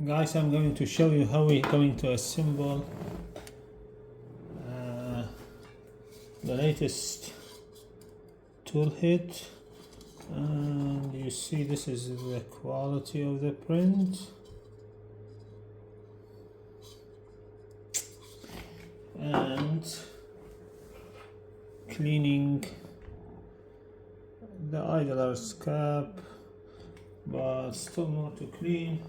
Guys, I'm going to show you how we're going to assemble the latest toolkit. And you see, this is the quality of the print, and cleaning the idler's cap, but still more to clean.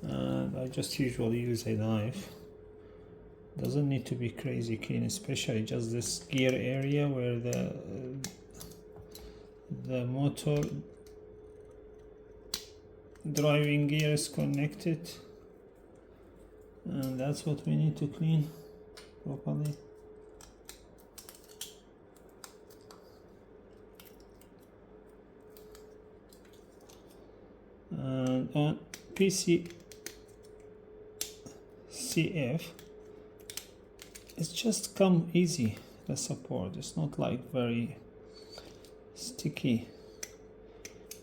And I just usually use a knife. Doesn't need to be crazy clean, especially just this gear area where the motor driving gear is connected, and that's what we need to clean properly. And on CF, it's just come easy, the support. It's not like very sticky.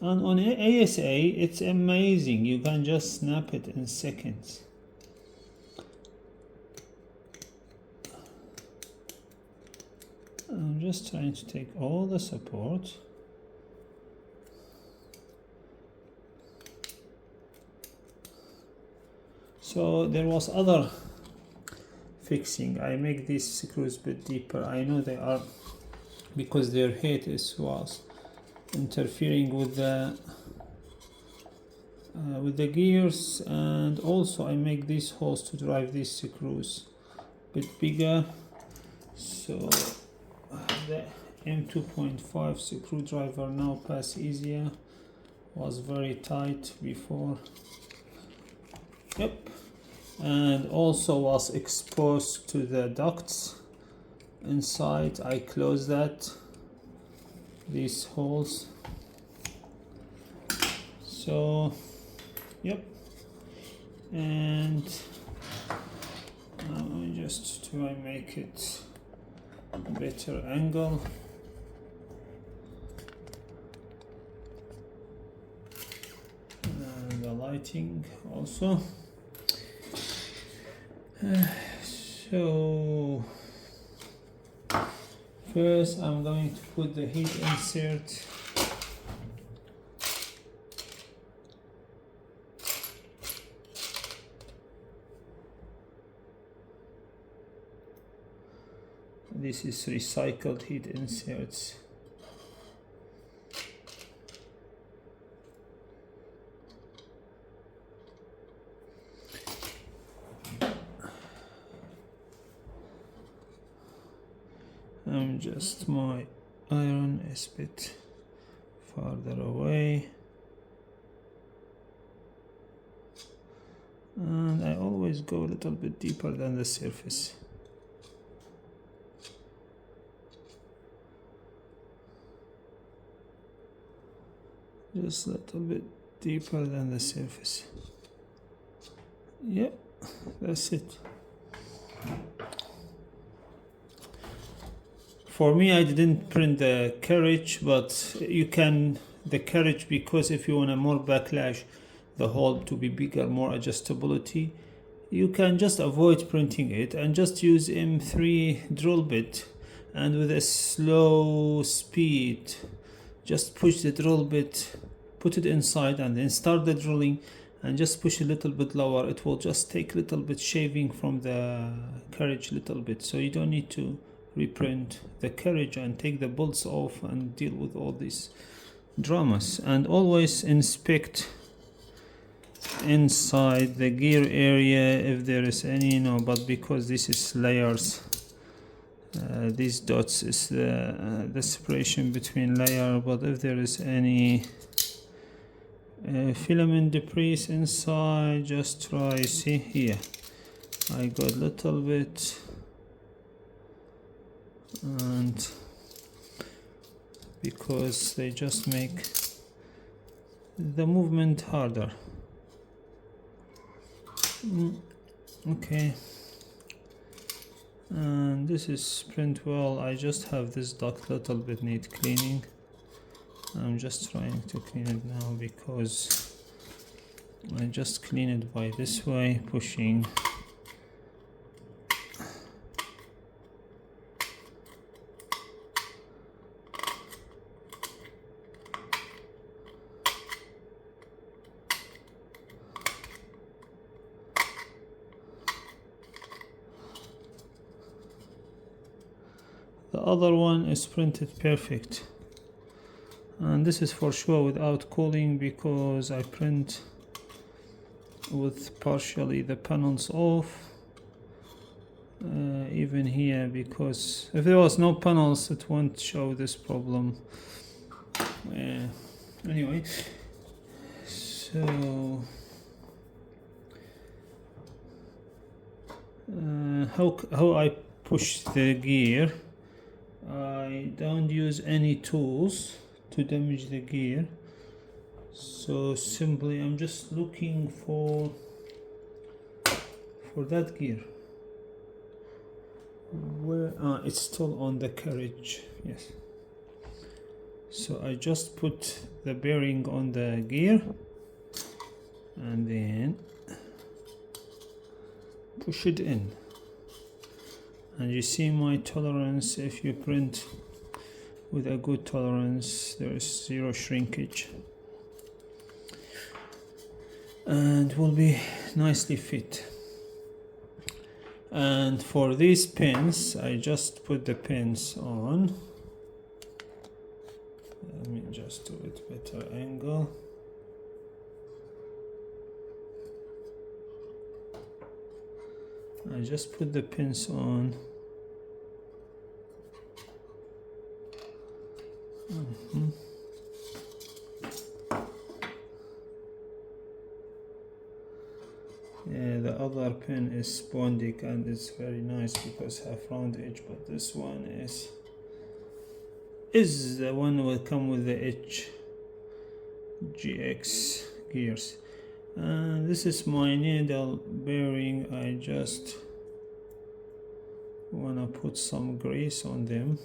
And on ASA, it's amazing. You can just snap it in seconds. I'm just trying to take all the support. So there was other fixing. I make these screws a bit deeper. I know they are, because their height was interfering with the gears, and also I make these holes to drive these screws a bit bigger. So the M2.5 screwdriver now pass easier. Was very tight before. Yep. And also was exposed to the ducts inside. I close that, these holes. So yep. And now I just try make it a better angle. And the lighting also. So first I'm going to put the heat insert. This is recycled heat inserts. Just my iron is a bit farther away, and I always go a little bit deeper than the surface. Just a little bit deeper than the surface. Yep, that's it. For me, I didn't print the carriage, but you can the carriage, because if you want a more backlash, the hole to be bigger, more adjustability, you can just avoid printing it and just use M3 drill bit, and with a slow speed just push the drill bit, put it inside, and then start the drilling and just push a little bit lower. It will just take a little bit shaving from the carriage, little bit, so you don't need to reprint the carriage and take the bolts off and deal with all these dramas. And always inspect inside the gear area if there is any, but because this is layers, these dots is the separation between layer, but if there is any filament debris inside, just try. See here, I got a little bit, and because they just make the movement harder. Okay, and this is print well. I just have this duct little bit need cleaning. I'm just trying to clean it now because I just clean it by this way, pushing. The other one is printed perfect, and this is for sure without cooling, because I print with partially the panels off. Even here, because if there was no panels it won't show this problem. Anyway, so how I push the gear. I don't use any tools to damage the gear, so simply I'm just looking for that gear. Where it's still on the carriage, yes. So I just put the bearing on the gear and then push it in, and you see my tolerance. If you print with a good tolerance, there is zero shrinkage and will be nicely fit. And for these pins, I just put the pins on. Let me just do it better angle. I just put the pins on. Yeah, the other pin is spondic and it's very nice because have round edge, but this one is the one will come with the HGX gears. And this is my needle bearing. I just wanna put some grease on them,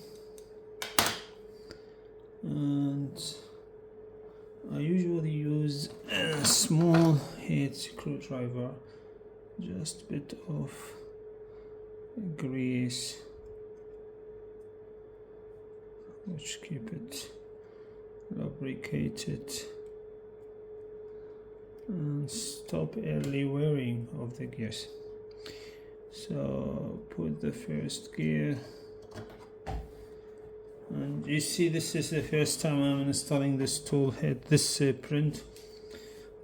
and I usually use a small head screwdriver, just a bit of grease, which keep it lubricated and stop early wearing of the gears. So put the first gear, and you see this is the first time I'm installing this tool head, this print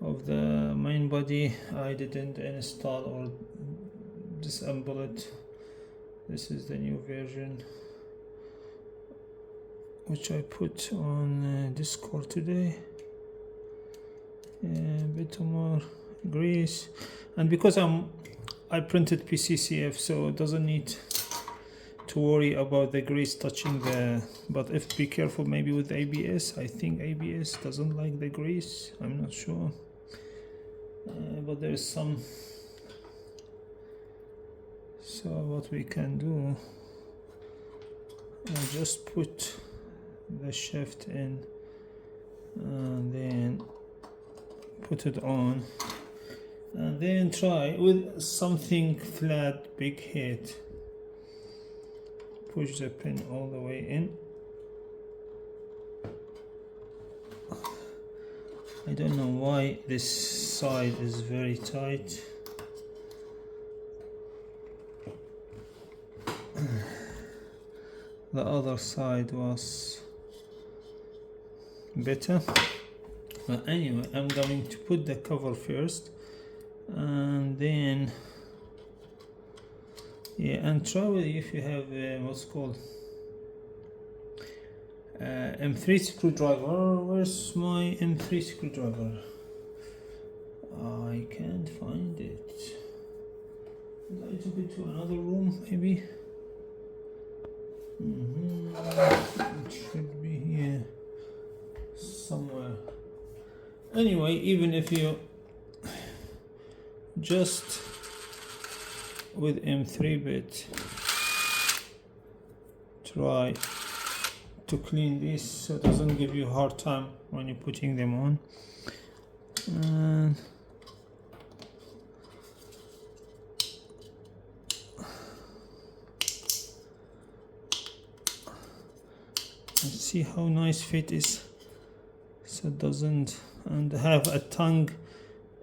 of the main body. I didn't install or disassemble it. This is the new version which I put on Discord today. A bit more grease, and because I printed PCCF, so it doesn't need to worry about the grease touching the, but if be careful maybe with ABS. I think ABS doesn't like the grease, I'm not sure, but there's some. So what we can do, I just put the shaft in and then put it on, and then try with something flat, big head, push the pin all the way in. I don't know why this side is very tight. The other side was better. But anyway, I'm going to put the cover first, and then and try with, if you have what's called M3 screwdriver. Where's my M3 screwdriver? I can't find it. I took it to another room maybe. It should be here somewhere. Anyway, even if you just with M3 bit try to clean this so it doesn't give you a hard time when you're putting them on, and see how nice fit is, so it doesn't, and have a tongue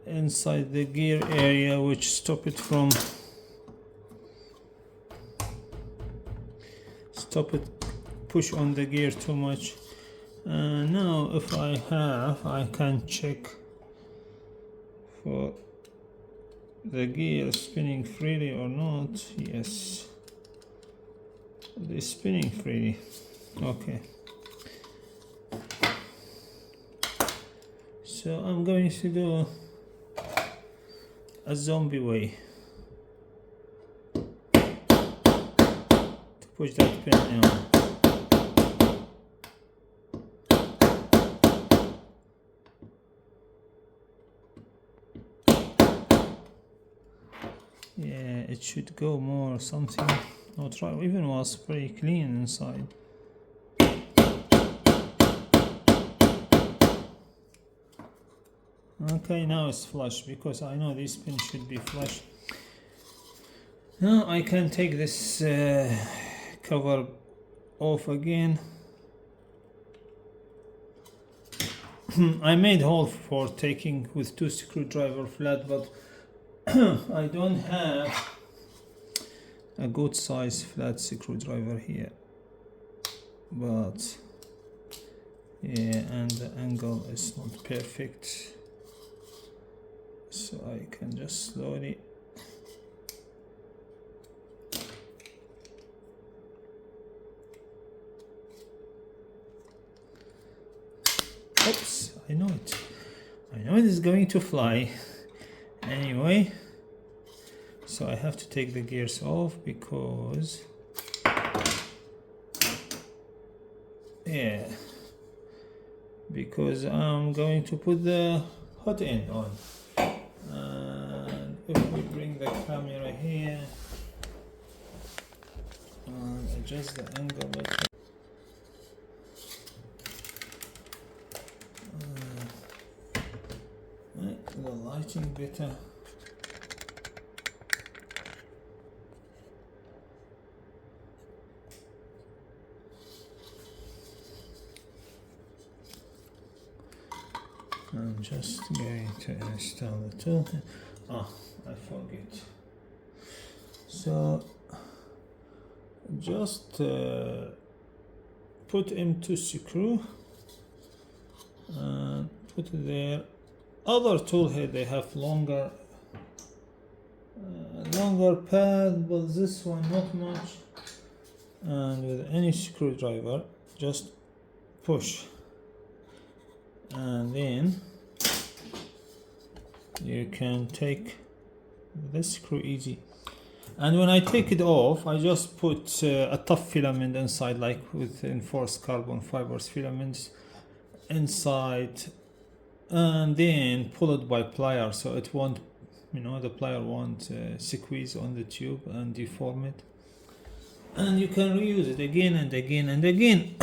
inside the gear area which stop it push on the gear too much. Now if I can check for the gear spinning freely or not. Yes, it is spinning freely. Okay, so I'm going to do a zombie way to push that pin in. Yeah, it should go more something. I'll try. Even was very clean inside. Okay, now it's flush because I know this pin should be flush. Now I can take this cover off again. I made hole for taking with 2 screwdriver flat, but I don't have a good size flat screwdriver here, but yeah, and the angle is not perfect, so I can just slowly oops, I know it is going to fly anyway. So I have to take the gears off because I'm going to put the hot end on. And if we bring the camera here and adjust the angle make the lighting better. I'm just going to install the tool. I forget. So just put M2 screw and put it there. Other tool head they have longer pad, but this one not much. And with any screwdriver, just push. And then you can take this screw easy, and when I take it off I just put a tough filament inside, like with enforced carbon fibers filaments inside, and then pull it by plier so it won't, the plier won't squeeze on the tube and deform it, and you can reuse it again and again and again.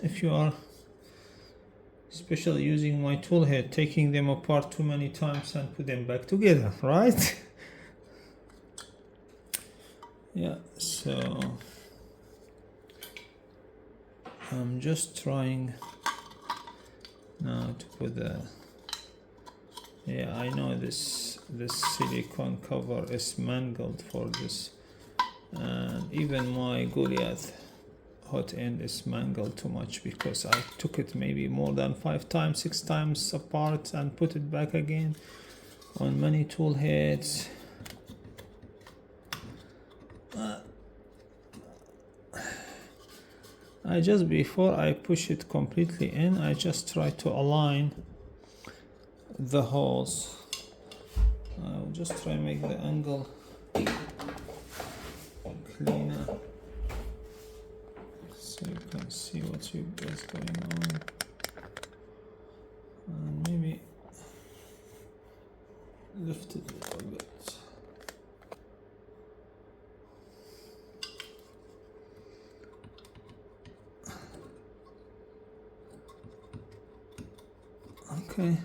If you are especially using my tool head, taking them apart too many times and put them back together, right? Yeah, so I'm just trying now to put the, I know this silicone cover is mangled for this, and even my Goliath hot end is mangled too much because I took it maybe more than 5 times, 6 times apart and put it back again on many tool heads. I just, before I push it completely in, I just try to align the holes. I'll just try and make the angle cleaner so you can see what is going on, and maybe lift it a little bit. Okay.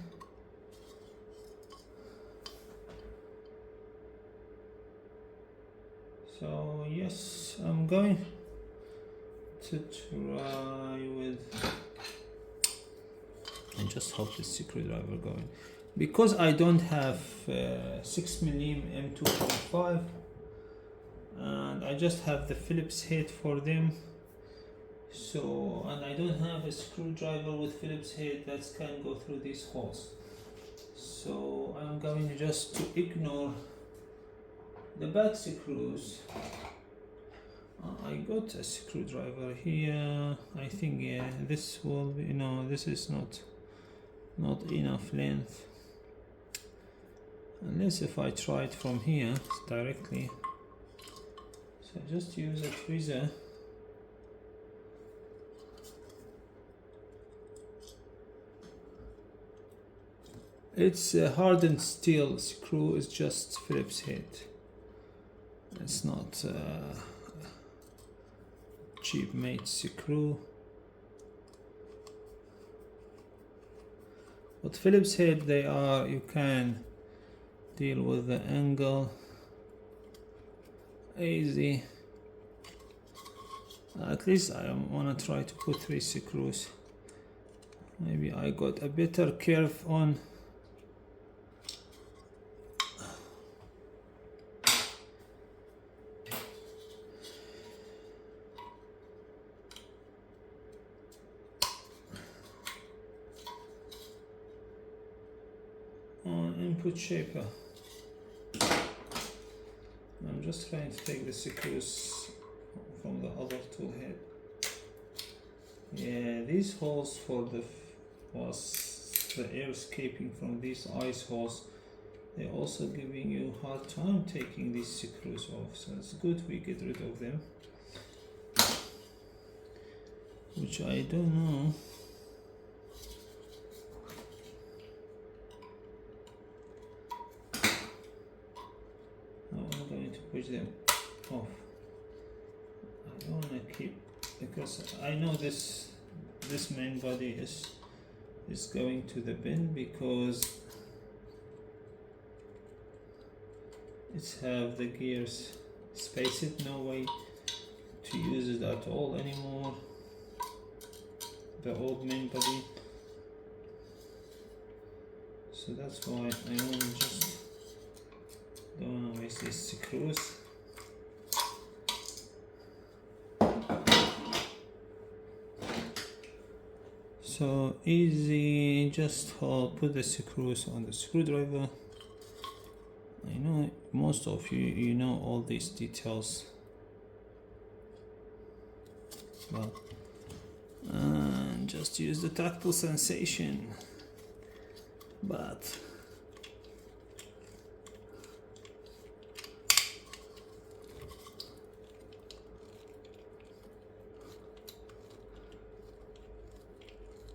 So yes, I'm going to try with, I just hope the screwdriver going, because I don't have 6mm M2.5 and I just have the Phillips head for them. So, and I don't have a screwdriver with Phillips head that can go through these holes. So I'm going just to ignore the back screws. I got a screwdriver here. I think, yeah, this will be, no, this is not enough length. Unless if I try it from here directly. So just use a tweezer. It's a hardened steel screw, it's just Phillips head. It's not cheap made screw. But Phillips head, they are, you can deal with the angle easy. At least I want to try to put 3 screws. Maybe I got a better curve on. Input shaper. I'm just trying to take the screws from the other tool head. Yeah, these holes for the air escaping from these ice holes. They're also giving you a hard time taking these screws off, so it's good we get rid of them. Which I don't know. Push them off. I don't want to keep, because I know this main body is going to the bin because it's have the gears spaced, no way to use it at all anymore, the old main body. So that's why I want to just don't want to waste these screws. So easy, just put the screws on the screwdriver. I know most of you know all these details, but and just use the tactile sensation. But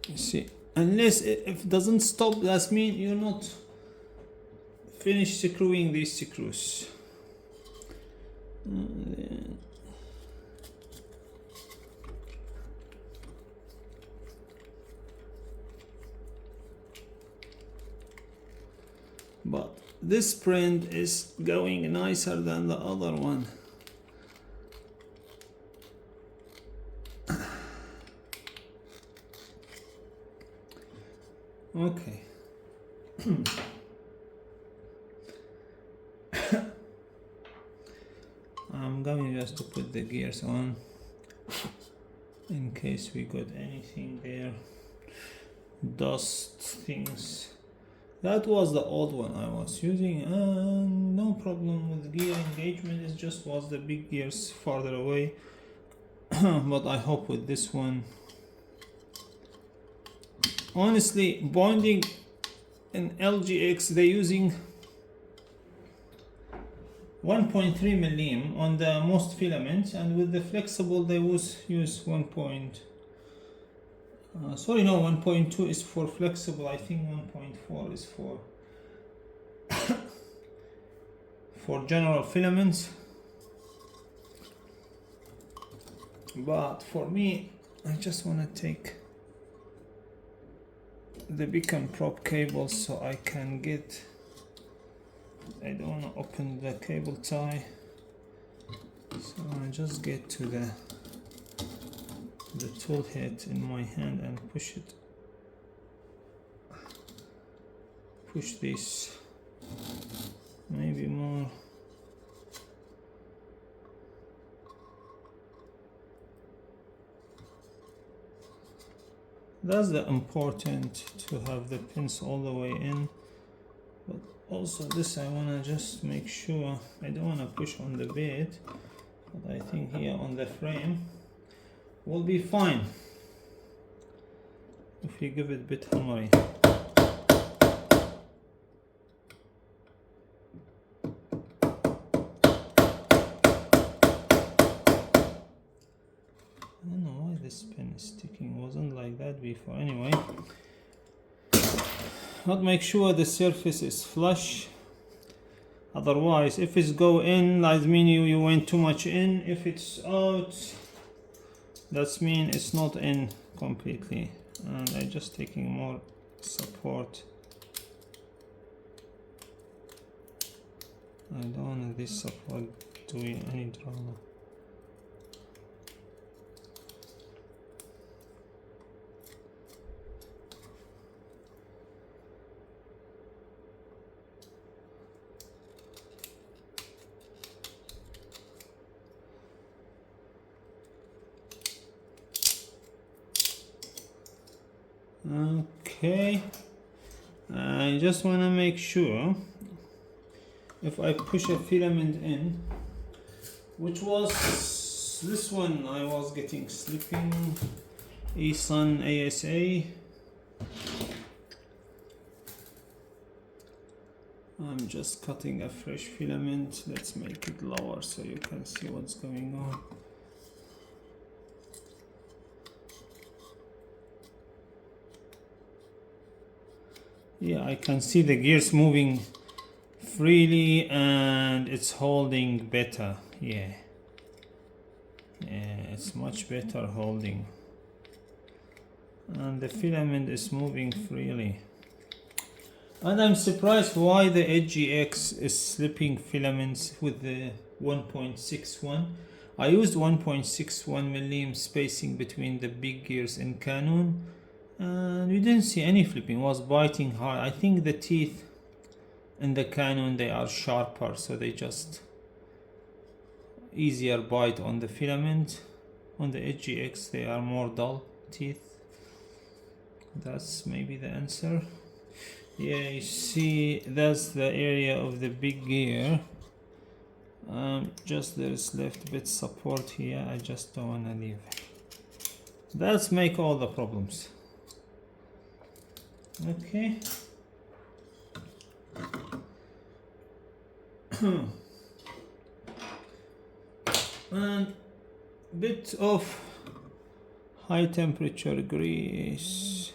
you see, unless if it doesn't stop, that means you're not finished screwing these screws. But this print is going nicer than the other one. Okay. I'm going just to put the gears on in case we got anything there, dust things. That was the old one I was using, and no problem with gear engagement, it just was the big gears farther away. But I hope with this one, honestly, bonding in HGX, they're using 1.3 mm on the most filaments, and with the flexible they use 1.2 is for flexible. I think 1.4 is for general filaments. But for me, I just want to take the beacon prop cable so I can get, I don't want to open the cable tie, so I just get to the the tool head in my hand and push it. Push this maybe more. That's the important, to have the pins all the way in. But also this I want to just make sure I don't want to push on the bed, but I think here on the frame will be fine if you give it a bit hammering. I don't know why this pin is sticking, wasn't like that before. Anyway, but make sure the surface is flush, otherwise if it's go in, that means you went too much in. If it's out, that means it's not in completely. And I'm just taking more support. I don't want this support doing any drama. Okay, I just want to make sure if I push a filament in, which was this one, I was getting slipping, ESUN ASA. I'm just cutting a fresh filament. Let's make it lower so you can see what's going on. Yeah, I can see the gears moving freely and it's holding better. Yeah, it's much better holding, and the filament is moving freely. And I'm surprised why the HGX is slipping filaments with the 1.61. I used 1.61 mm spacing between the big gears in Canon, and we didn't see any flipping. It was biting hard. I think the teeth in the Canon, they are sharper, so they just easier bite on the filament. On the HGX they are more dull teeth. That's maybe the answer. Yeah, you see that's the area of the big gear. Just there's left a bit support here. I just don't want to leave. That's make all the problems. Okay. And bit of high temperature grease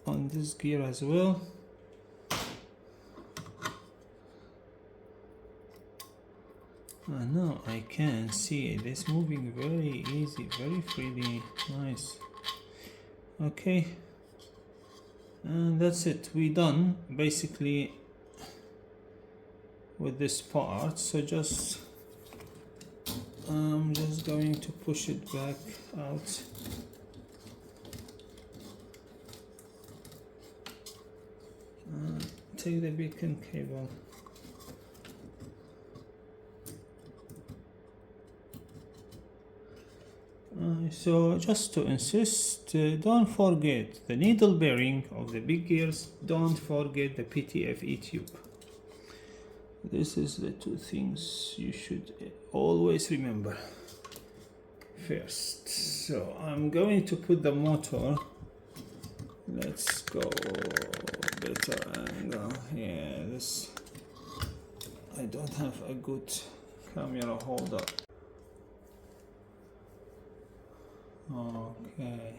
on this gear as well. Now I can see it is moving very easy, very freely. Nice. Okay, and that's it. We done basically with this part. So just I'm just going to push it back out. Take the beacon cable. So just to insist, don't forget the needle bearing of the big gears. Don't forget the PTFE tube. This is the two things you should always remember first. So I'm going to put the motor. Let's go better angle. Yeah, this I don't have a good camera holder. Okay.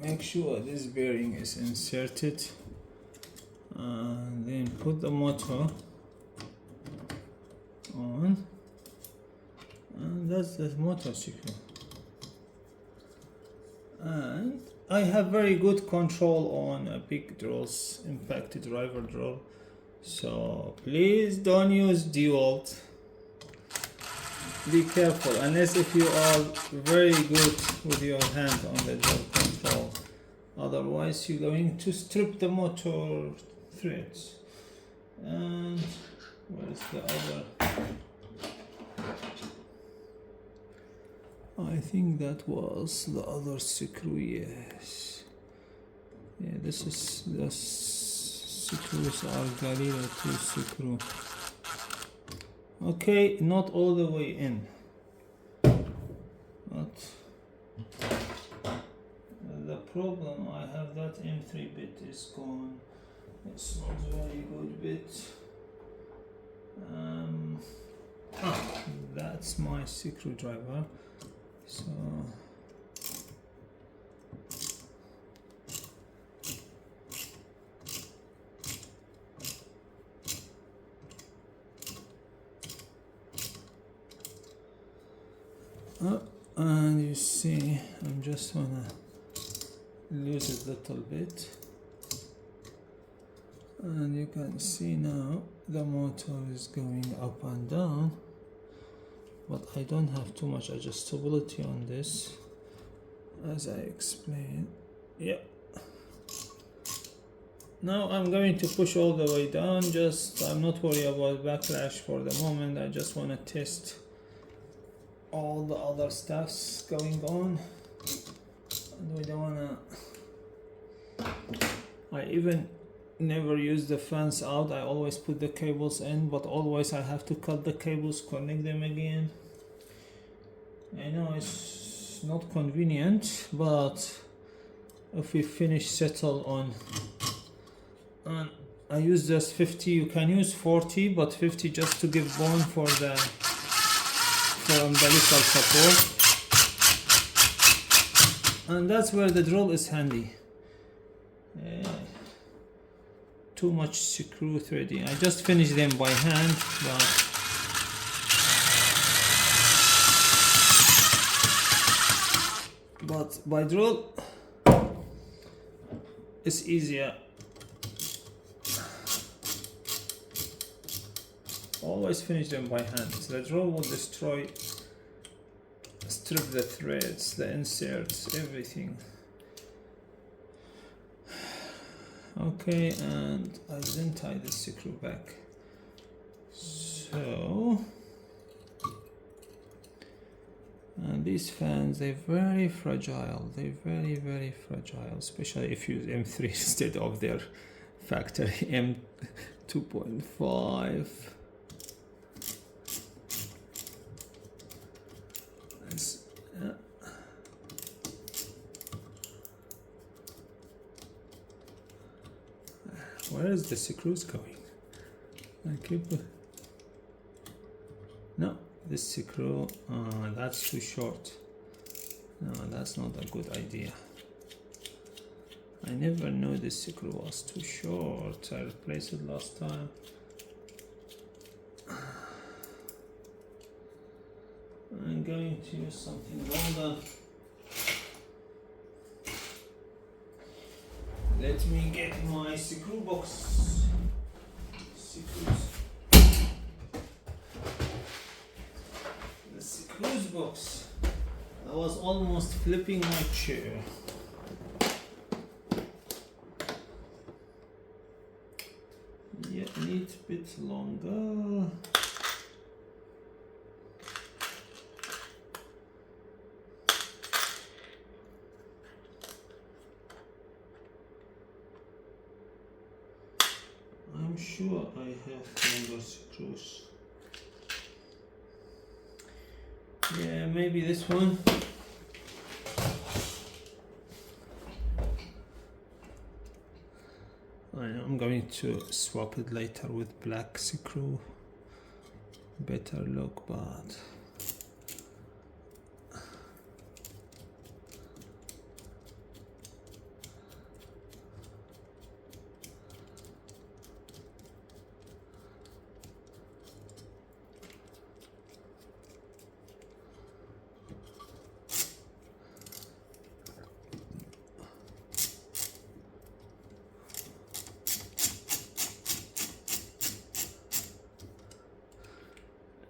Make sure this bearing is inserted, and then put the motor that's the motorcycle. And I have very good control on big drills, impact driver drill. So please don't use DeWalt. Be careful, unless if you are very good with your hand on the drill control. Otherwise you're going to strip the motor threads. And where's the other? I think that was the other screw, yes. Yeah, this is the screws are Goliath 2 screw. Okay, not all the way in. But the problem I have, that M3 bit is gone. It's not very good bit. That's my screwdriver. So and you see, I'm just wanna lose it a little bit, and you can see now the motor is going up and down, but I don't have too much adjustability on this, as I explained. Yeah. Now I'm going to push all the way down. I'm not worried about backlash for the moment. I just want to test all the other stuffs going on, and we don't want to. I even never use the fans out. I always put the cables in, but always I have to cut the cables, connect them again. I know it's not convenient, but if we finish settle on I use just 50. You can use 40, but 50 just to give bone for the umbilical support, and that's where the drill is handy. Too much screw threading. I just finished them by hand, but by drill it's easier. Always finish them by hand. The drill will strip the threads, the inserts, everything. Okay, and I didn't tie the screw back. So, and these fans, they're very fragile. They're very, very fragile, especially if you use M3 instead of their factory M2.5. Where is the screws going? I keep. No, this screw. That's too short. No, that's not a good idea. I never knew this screw was too short. I replaced it last time. I'm going to use something longer. Let me get my screw box. Screws. The screws box. I was almost flipping my chair. Yeah, need a bit longer. I'm sure I have longer screws. Yeah, maybe this one. I'm going to swap it later with black screw. Better look, but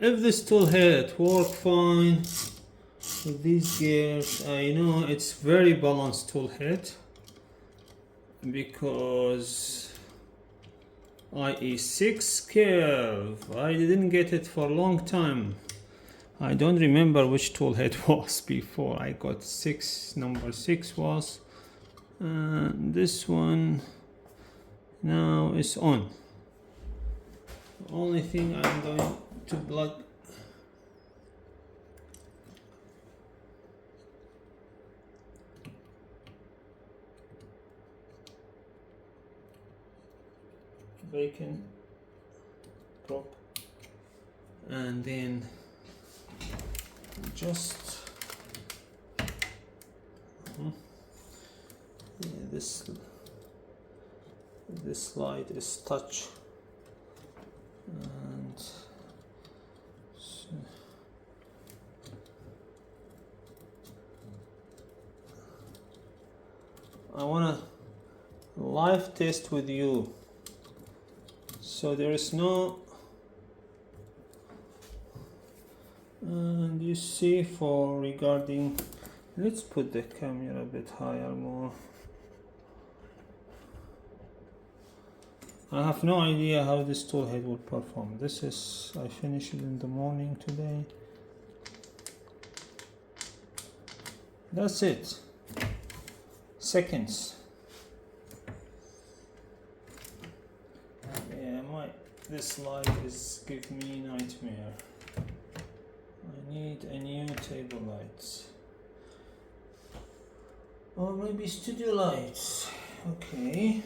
if this tool head work fine with these gears, I know it's very balanced tool head, because IE6 curve, I didn't get it for a long time. I don't remember which tool head was before I got 6. Number 6 was, and this one now is on. The only thing I'm going to plug bacon prop, and then just this slide is touch, and so I want to live test with you, so there is no, and you see, for regarding, let's put the camera a bit higher more. I have no idea how this tool head will perform. This is, I finished it in the morning today. That's it. Seconds. Yeah, this slide is giving me nightmare. I need a new table lights, or maybe studio lights. Okay,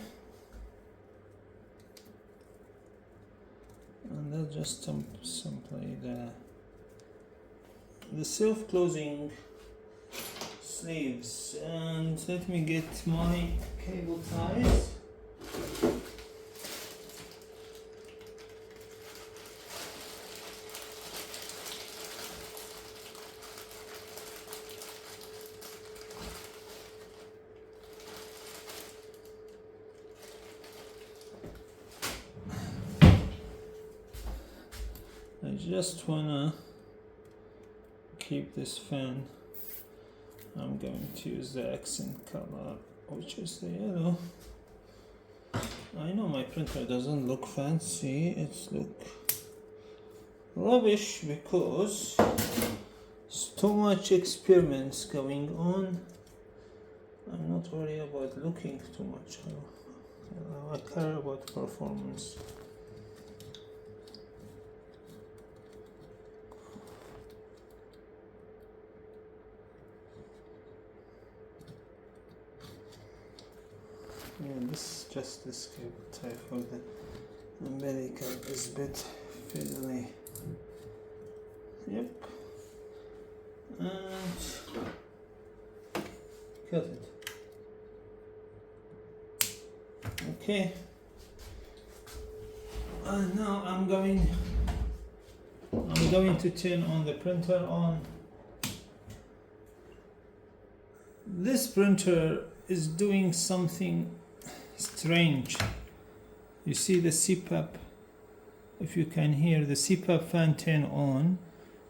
and that's just simply the self-closing sleeves. And let me get my cable ties. I just wanna keep this fan. I'm going to use the accent color, which is the yellow. I know my printer doesn't look fancy, it's look rubbish because it's too much experiments going on. I'm not worried about looking too much. I care about performance. Yeah, this cable tie for the umbilical is a bit fiddly. Yep. And cut it. Okay. And now I'm going to turn on the printer on. This printer is doing something strange. You see the CPAP, if you can hear the CPAP fan turn on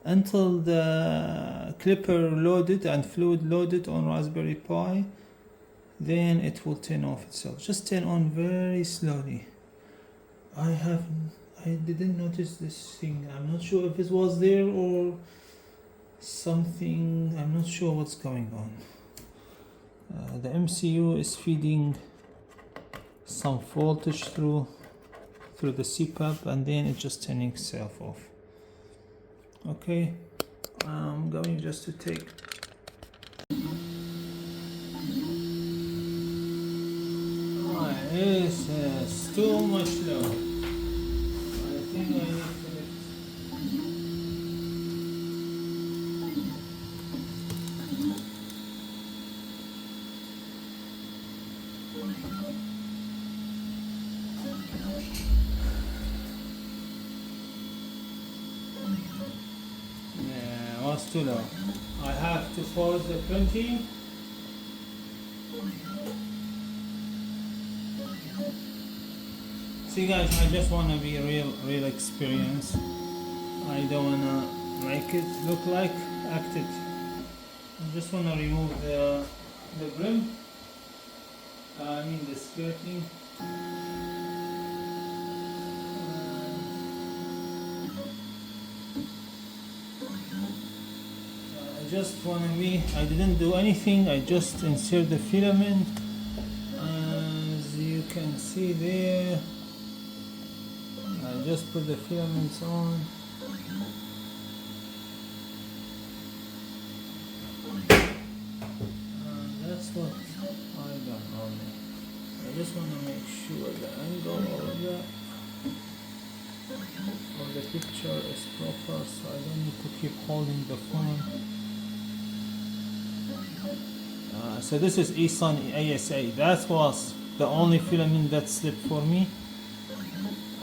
until the clipper loaded and fluid loaded on Raspberry Pi, then it will turn off itself. Just turn on very slowly. I didn't notice this thing. I'm not sure if it was there or something. I'm not sure what's going on. The MCU is feeding some voltage through the CPAP, and then it's just turning itself off. Okay, I'm going just to take. This is too much low. I think I need to lift. Yeah, was too low. I have to force the printing. See guys, I just want to be real experience. I don't wanna make it look like acted. I just wanna remove the brim. I mean the skirting. I just wanna I didn't do anything. I just insert the filament. As you can see there, I just put the filaments on. That's what I done only. I just want to make sure the angle of the picture is proper, so I don't need to keep holding the phone. So this is eSun ASA. That was the only filament that slipped for me.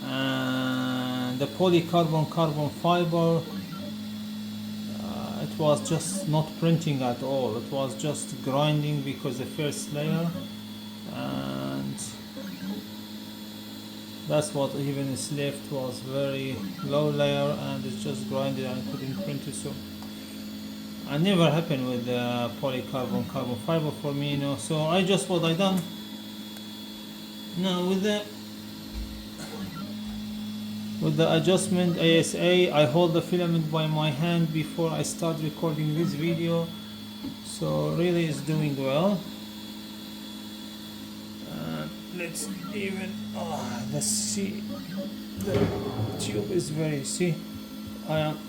And the polycarbon carbon fiber, it was just not printing at all. It was just grinding because the first layer, and that's what even is left, was very low layer, and it's just grinded and I couldn't print it. So it never happened with the polycarbon carbon fiber for me, you know. So I just what I done now with the adjustment ASA, I hold the filament by my hand before I start recording this video, so really it's doing well. Let's even let's see, the tube is very, see,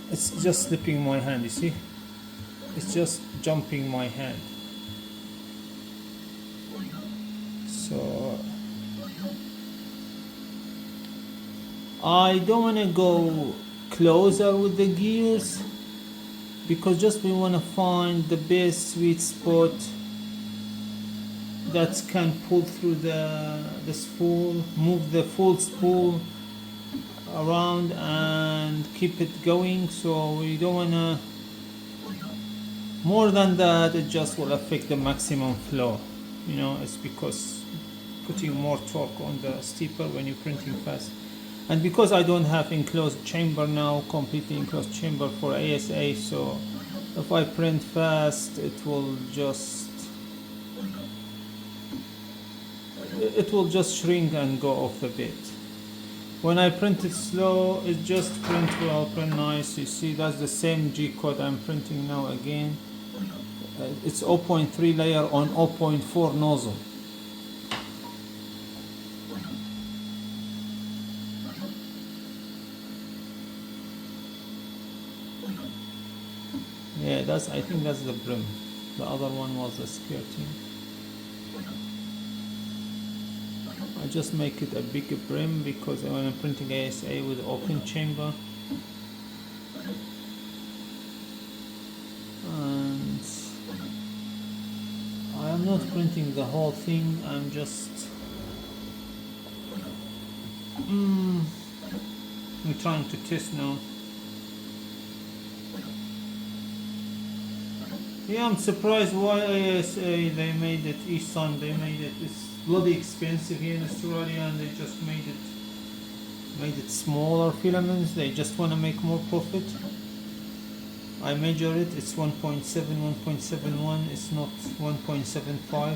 it's just slipping my hand, you see, it's just jumping my hand. So I don't want to go closer with the gears because just we want to find the best sweet spot that can pull through the spool, move the full spool around and keep it going. So we don't want to, more than that it just will affect the maximum flow, you know. It's because putting more torque on the stepper when you're printing fast. And because I don't have enclosed chamber now, completely enclosed chamber for ASA, so if I print fast, it will just shrink and go off a bit. When I print it slow, it just print well, print nice. You see, that's the same G code I'm printing now again. It's 0.3 layer on 0.4 nozzle. Yeah, I think that's the brim. The other one was the skirting. I just make it a bigger brim because when I'm printing ASA with open chamber. And I am not printing the whole thing, I'm just I'm trying to test now. Yeah, I'm surprised why ASA, they made it, eSun, they made it, it's bloody expensive here in Australia, and they just made it smaller filaments. They just want to make more profit. I measure it, it's 1.7, 1.71, it's not 1.75.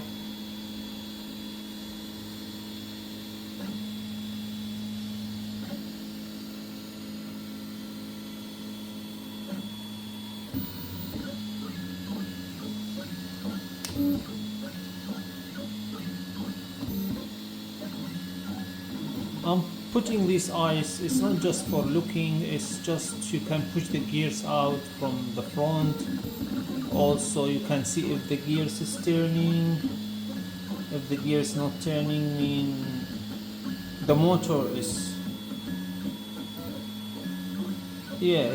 I'm putting this ice, it's not just for looking, it's just you can push the gears out from the front. Also you can see if the gears is turning. If the gear is not turning, mean the motor is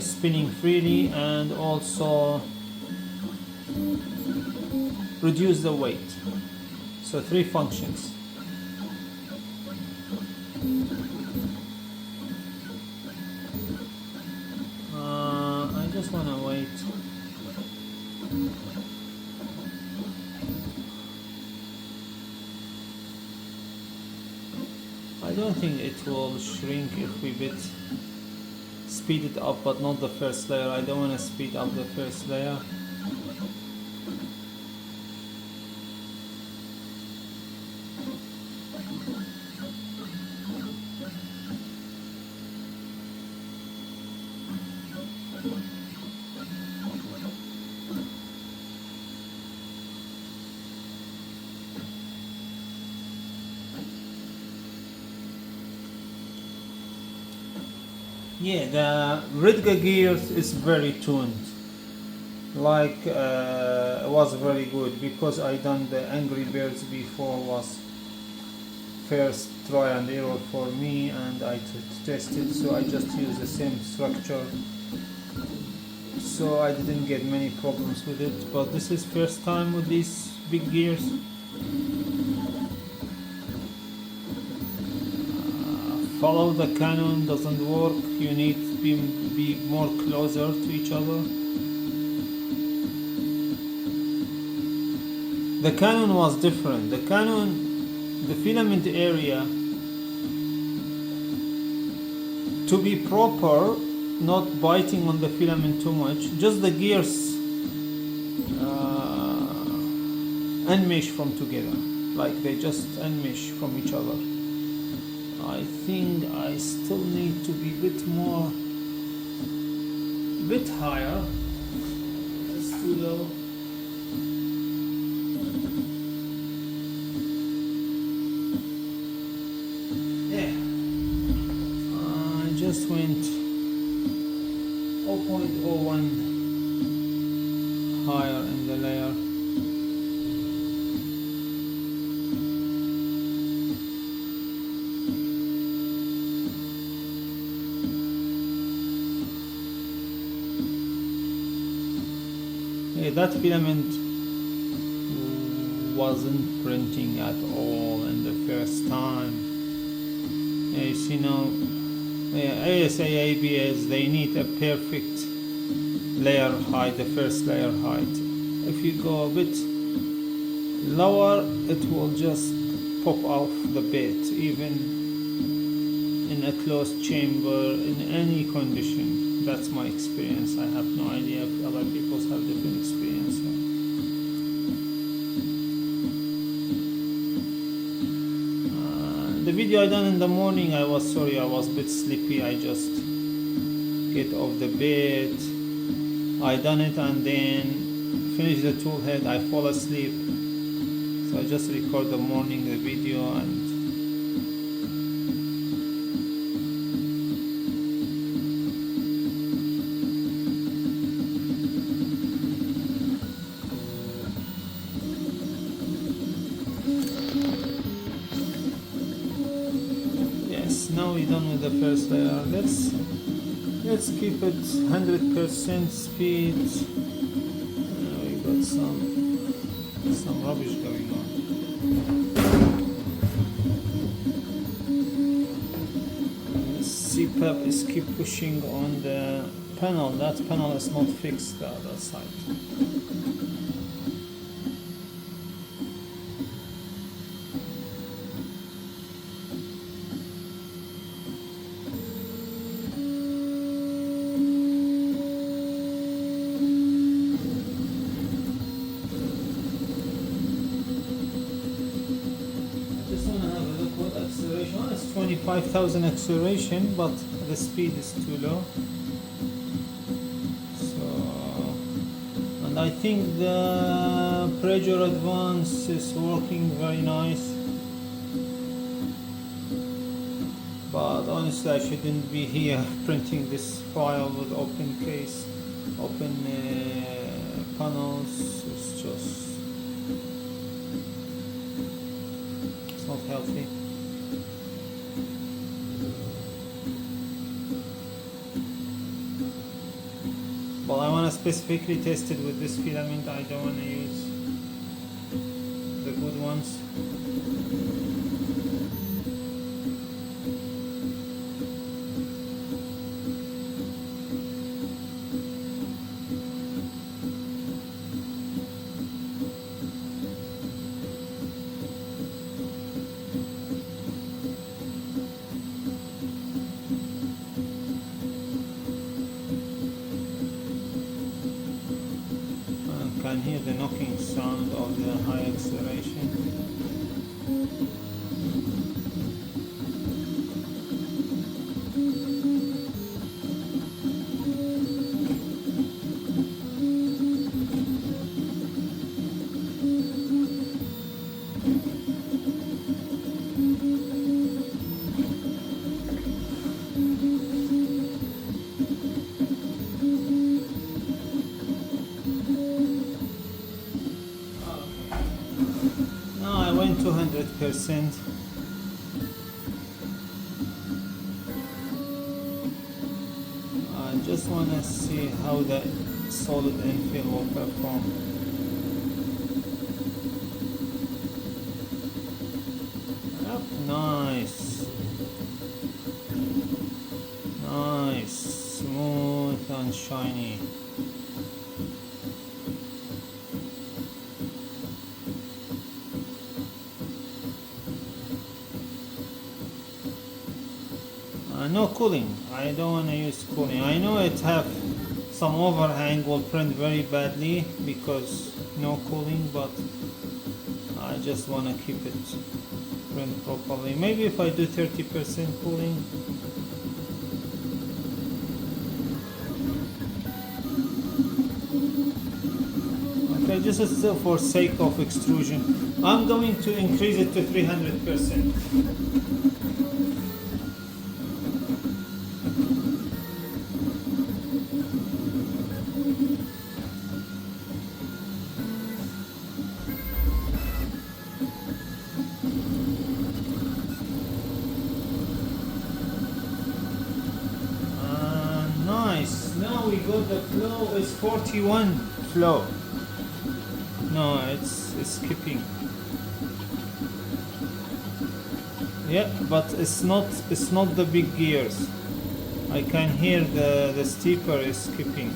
spinning freely, and also reduce the weight. So 3 functions. I just want to wait. I don't think it will shrink if we speed it up, but not the first layer. I don't want to speed up the first layer. Yeah, the Ridge gears is very tuned. Like was very good because I done the Angry Birds before, was first try and error for me, and I tested, so I just used the same structure, so I didn't get many problems with it. But this is first time with these big gears. Follow the cannon doesn't work. You need to be more closer to each other. The cannon was different. The cannon, the filament area, to be proper, not biting on the filament too much, just the gears unmesh from together, like they just unmesh from each other. I think I still need to be a bit higher. It's too low. Yeah, I just went 0.01 higher in the layer. That filament wasn't printing at all in the first time. You see now, ASA ABS, they need a perfect layer height, the first layer height. If you go a bit lower, it will just pop off the bit, even in a closed chamber, in any condition. That's my experience. I have no idea if other people have different experience. The video I done in the morning, I was sorry, I was a bit sleepy. I just get off the bed. I done it and then finish the tool head. I fall asleep. So I just record the morning the video and now we're done with the first layer. Let's keep it 100% speed. We got some rubbish going on. CPAP is keep pushing on the panel. That panel is not fixed, the other side. It's 25,000 acceleration, but the speed is too low. So, and I think the pressure advance is working very nice. But honestly, I shouldn't be here printing this file with open case, open panels. It's not healthy. Well, I want to specifically test it with this filament. I don't want to use the good ones. sound of the high acceleration. Now I went 200%. I just want to see how the solid infill will perform. Yep, nice. Nice, smooth and shiny. No cooling. I don't want to use cooling. I know it have some overhang, will print very badly because no cooling, but I just want to keep it print properly. Maybe if I do 30% cooling. Okay, just for sake of extrusion, I'm going to increase it to 300%. Now we got the flow is 41 flow. No, it's skipping. Yeah, but it's not the big gears. I can hear the steeper is skipping.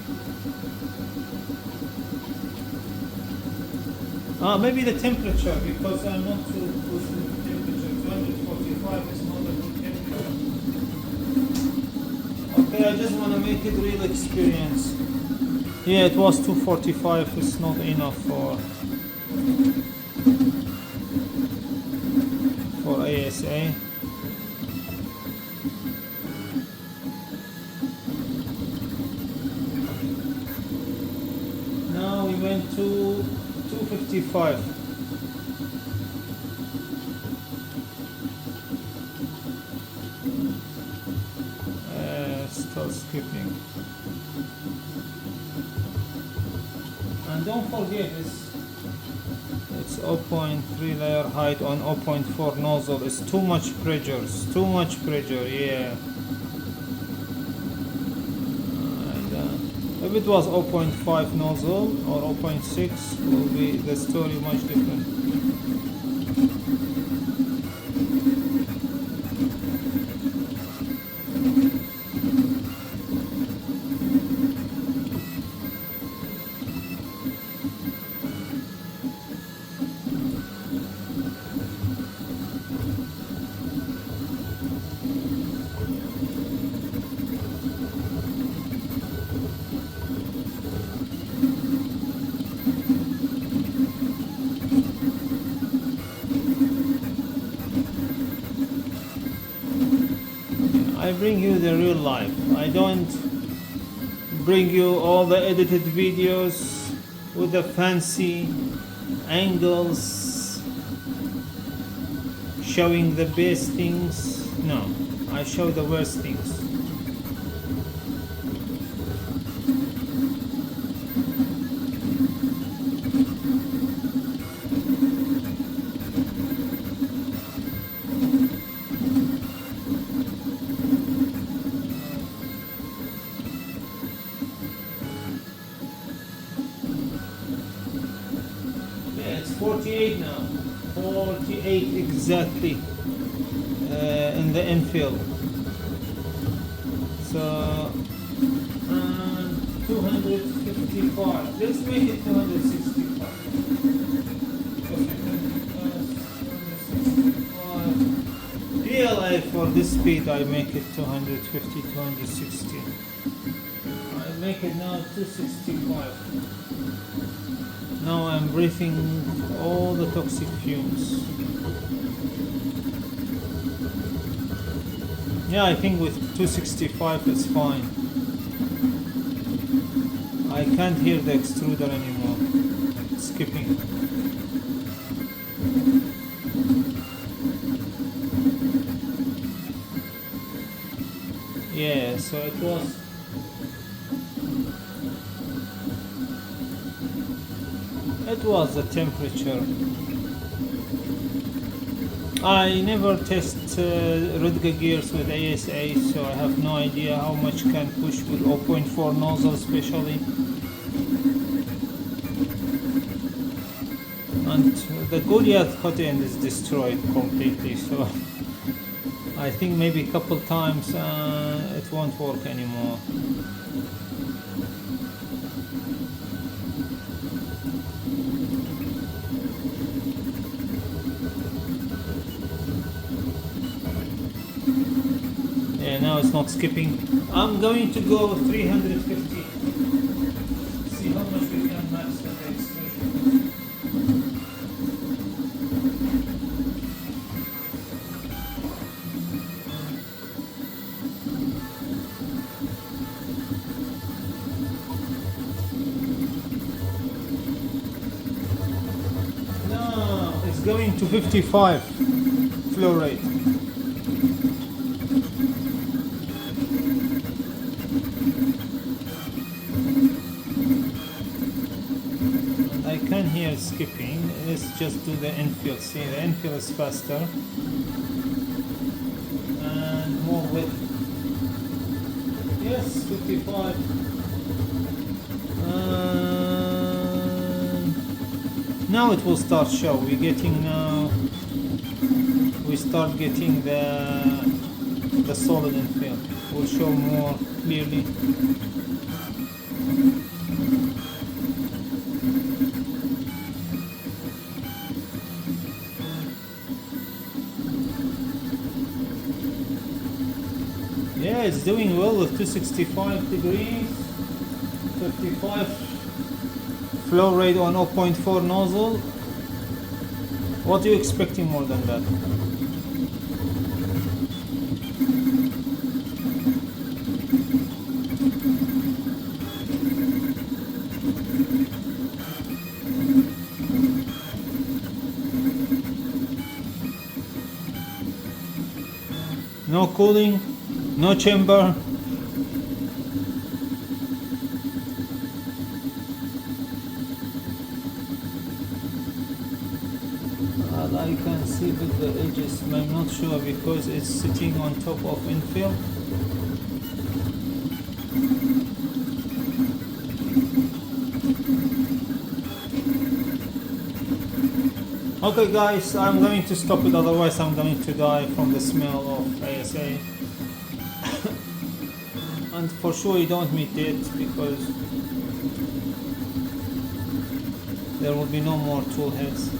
Maybe the temperature, because I'm not too pushing the temperature. 245 is not a good temperature. Okay, I just want to make it real experience. Yeah, it was 245. It's not enough for ASA. Now we went to 255. Start skipping. And don't forget it's 0.3 layer height on 0.4 nozzle. It's too much pressure. It's too much pressure. Yeah. If it was 0.5 nozzle or 0.6, will be the story much different. I bring you the real life. I don't bring you all the edited videos with the fancy angles showing the best things. No, I show the worst things. It's 48 now, 48 exactly in the infill. So 255. Let's make it 265. PLA for this speed I make it 250, 260. I make it now 265. Now I'm breathing all the toxic fumes. Yeah, I think with 265 it's fine. I can't hear the extruder anymore. It's skipping. Yeah, so it was the temperature. I never test Rudga gears with ASA, so I have no idea how much can push with 0.4 nozzle especially. And the Goliath hot end is destroyed completely, so I think maybe a couple times it won't work anymore. Yeah, now it's not skipping. I'm going to go 350. See how much we can max the extrusion. No, it's going to 55 flow rate. I can hear skipping. Let's just do the infill. See, the infill is faster and more width. Yes, 55. Now it will start show. We're getting now. We start getting the solid infill. Will show more clearly. Yeah, it's doing well with 265 degrees, 55 flow rate on 0.4 nozzle. What are you expecting more than that? No cooling, no chamber. I can see with the edges, I'm not sure because it's sitting on top of infill. Okay guys, I'm going to stop it, otherwise I'm going to die from the smell of ASA. And for sure you don't meet it because there will be no more tool heads.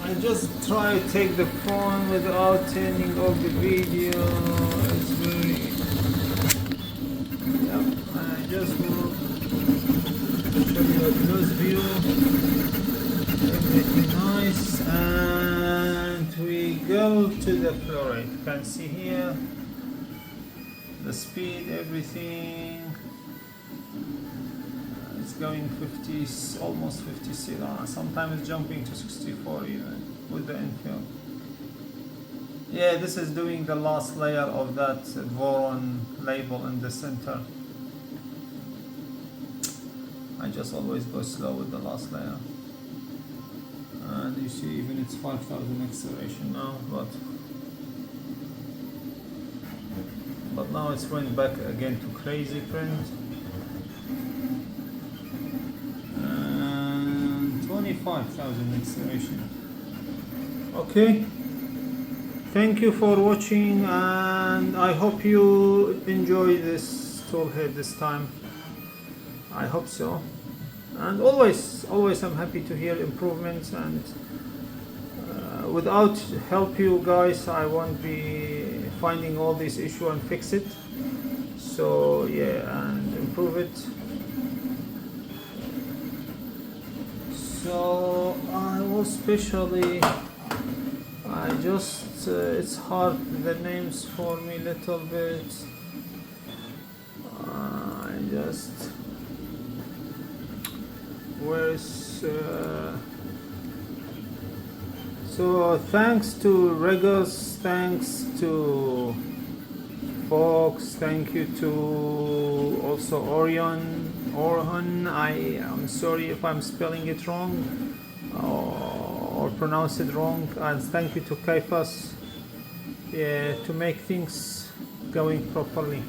I just try to take the phone without turning off the video. It's very... Yep, I just will show you a close view. Everything nice. And we go to the flow rate. You can see here the speed, everything. It's going 50, almost 56. Sometimes it's jumping to 64 even with the infill. Yeah, this is doing the last layer of that Voron label in the center. I just always go slow with the last layer. And you see even it's 5000 acceleration now, but now it's went back again to crazy print. 25,000 acceleration. Okay, thank you for watching, and I hope you enjoy this tool head this time. I hope so. And always I'm happy to hear improvements, and without help you guys I won't be finding all these issues and fix it. So yeah, and improve it. So I was specially, I just it's hard the names for me little bit. I just where's so thanks to Regos, thanks to Fox, thank you to also Orhan. I'm sorry if I'm spelling it wrong or pronounce it wrong, and thank you to Kaifas, yeah, to make things going properly.